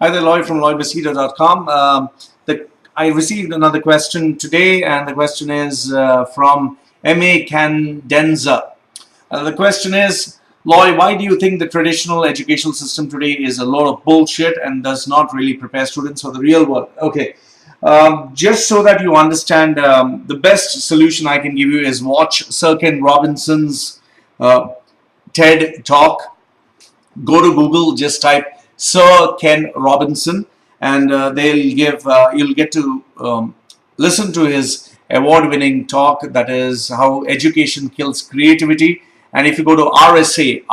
Hi there, Loy from loymachedo.com. I received another question today, and the question is from M.A. Candenza. The question is, Loy, why do you think the traditional educational system today is a lot of bullshit and does not really prepare students for the real world? Okay, just so that you understand, the best solution I can give you is watch Sir Ken Robinson's TED Talk. Go to Google, just type Sir Ken Robinson, and you'll get to listen to his award-winning talk, that is how education kills creativity. And if you go to RSA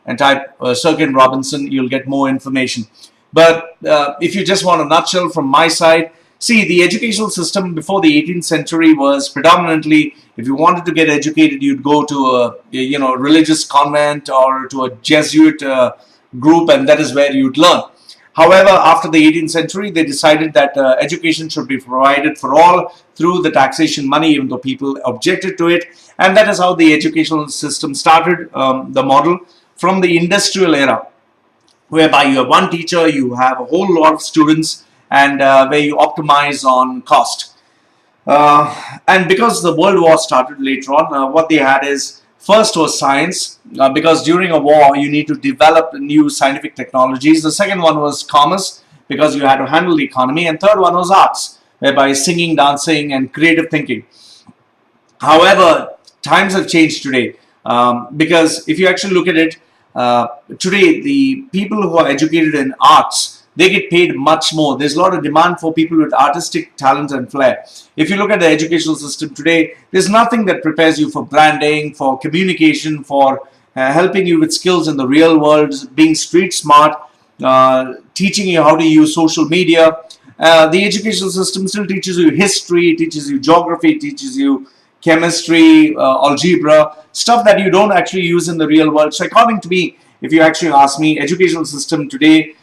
and type Sir Ken Robinson, you'll get more information. But if you just want a nutshell from my side, see, the educational system before the 18th century was predominantly, if you wanted to get educated, you'd go to a religious convent or to a Jesuit group, and that is where you'd learn. However, after the 18th century, they decided that education should be provided for all through the taxation money, even though people objected to it. And that is how the educational system started, the model from the industrial era, whereby you have one teacher, you have a whole lot of students, and where you optimize on cost. And because the World War started later on, what they had is, first was science, because during a war you need to develop new scientific technologies. The second one was commerce, because you had to handle the economy. And third one was arts, whereby singing, dancing, and creative thinking. However, times have changed today, because if you actually look at it, today the people who are educated in arts, they get paid much more. There's a lot of demand for people with artistic talent and flair. If you look at the educational system today, there's nothing that prepares you for branding, for communication, for helping you with skills in the real world, being street smart, teaching you how to use social media. The educational system still teaches you history, teaches you geography, teaches you chemistry, algebra, stuff that you don't actually use in the real world. So according to me, if you actually ask me, educational system today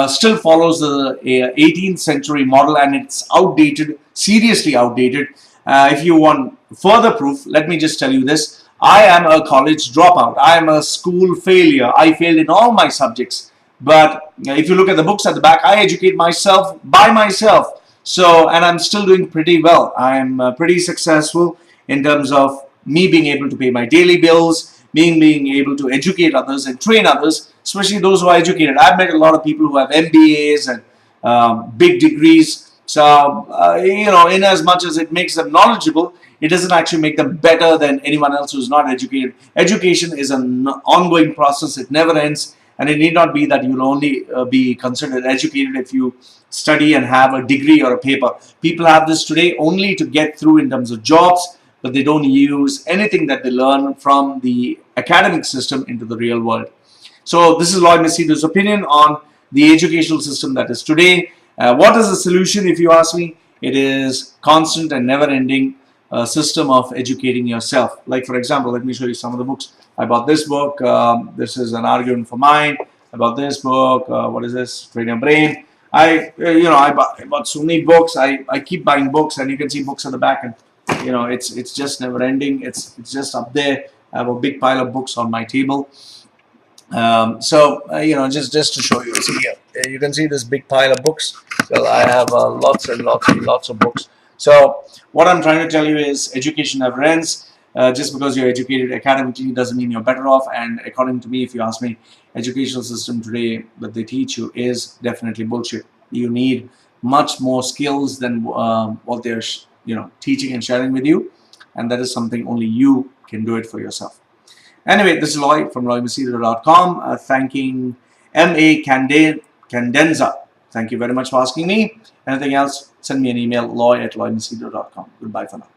still follows the 18th century model, and it's outdated, seriously outdated. If you want further proof, let me just tell you this. I am a college dropout. I am a school failure. I failed in all my subjects. But if you look at the books at the back, I educate myself by myself. So, and I'm still doing pretty well. I'm pretty successful in terms of me being able to pay my daily bills, being able to educate others and train others, especially those who are educated. I've met a lot of people who have MBAs and big degrees. So, in as much as it makes them knowledgeable, it doesn't actually make them better than anyone else who's not educated. Education is an ongoing process. It never ends. And it need not be that you'll only be considered educated if you study and have a degree or a paper. People have this today only to get through in terms of jobs, but they don't use anything that they learn from the academic system into the real world. So this is Loy Machedo's opinion on the educational system that is today. What is the solution, if you ask me? It is constant and never-ending system of educating yourself. Like, for example, let me show you some of the books. I bought this book. This is An Argument for Mind. I bought this book. What is this? Train Your Brain. I bought so many books. I keep buying books, and you can see books at the back, and it's just never ending. It's just up there. I have a big pile of books on my table. Just to show you, see here, you can see this big pile of books. Well, I have lots and lots of books. So what I'm trying to tell you is education never ends. Just because you're educated academically doesn't mean you're better off. And according to me, if you ask me, educational system today that they teach you is definitely bullshit. You need much more skills than what they're teaching and sharing with you, and that is something only you can do it for yourself. Anyway, this is Loy from loymachedo.com, thanking M.A. Candenza. Thank you very much for asking me. Anything else, send me an email, loy@loymachedo.com. Goodbye for now.